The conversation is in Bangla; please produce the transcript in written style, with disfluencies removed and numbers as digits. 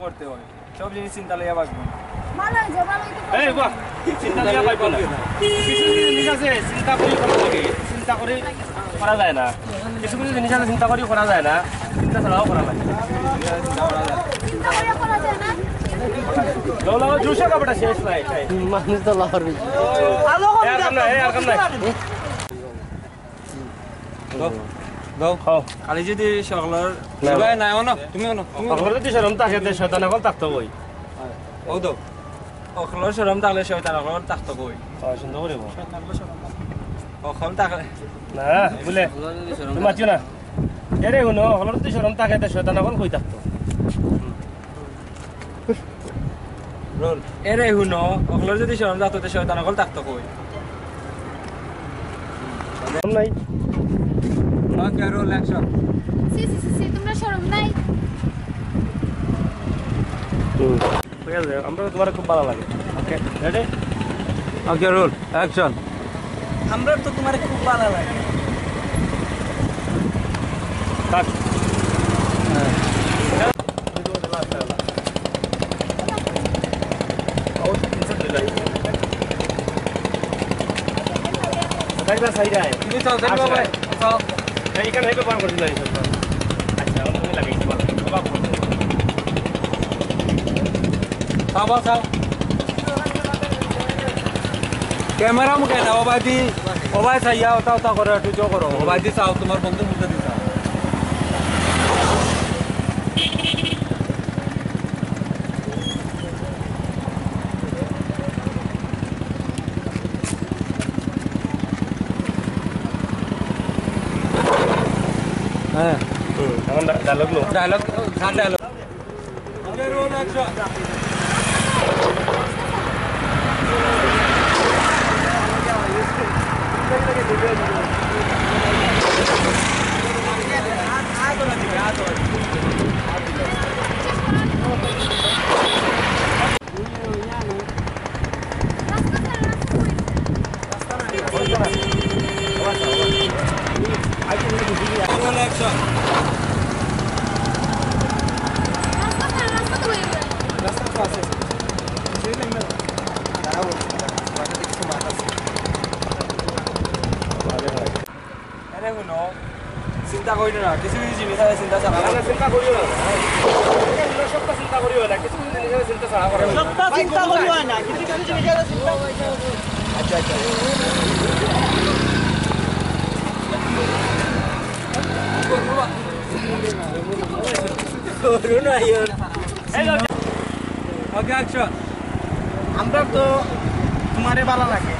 করতে হয় সব জিনিস চিন্তা লইয়া বাঁচবো ভালোই যে ভালোই তো এই বাহ চিন্তা লইয়া পাইবো না কিছু জিনিস আছে চিন্তা করি করা লাগে চিন্তা করি করা যায় না কিছু কিছু জিনিস আছে চিন্তা করি করা যায় না চিন্তা ছাড়াও করা লাগে চিন্তা করা যায় না লোলা জুসা কাপড়টা শেষ নাই মানুষ তো লাহর আর কাম নাই দাও খাও কালি যদি সকলের ভাই নাই না তুমি সকলের যদি শরম থাকে তে শয়তান এখন থাকতো কই ও দাও অখলর শরম থাকলে শয়তান অখলর থাকতো কই সুন্দর করে বল অখল থাকলে না বলে তুমি মাতিও না এরে শুনো সকলের যদি শরম থাকে তে শয়তান এখন কই থাকতো রোল এরে হুনো অখলর যদি শরম থাকতো তে শয়তান অখল থাকতো কই নাই ওকে রোল অ্যাকশন সি তোমরা শরম নাই ঠিক আছে আমরা তোমার খুব ভালো লাগে okay ready okay roll action আমরা তো তোমার খুব ভালো লাগে কাট তুমি চাও দেন ভাই চাও এইখানে হেকে পার করে দিলাই আচ্ছা তুমি লাগাইতে পারো বাবা চাও চাও ক্যামেরা মুখে না ওবাই চাইয়া ওটা করে একটু জো করো ওবাই দি চাও তোমার বন্ধু মুখে দি চাও হ্যাঁ এখন ডায়লগ লো ডায়লগ খান dialogue okay roll action roll action রাস্তা তো আছে আরে শুনো চিন্তা করি না কিছু কিছু জিনিস আছে চিন্তা ছাড়া চিন্তা করিও না সব চিন্তা করিও না কিছু জিনিস চিন্তা ছাড়া করে সবটা চিন্তা করিও না কিছু কিছু জিনিস চিন্তা আচ্ছা আচ্ছা করুণা ইয়ার এই ওকে অ্যাকশন আমরা তো তোমারে ভালো লাগে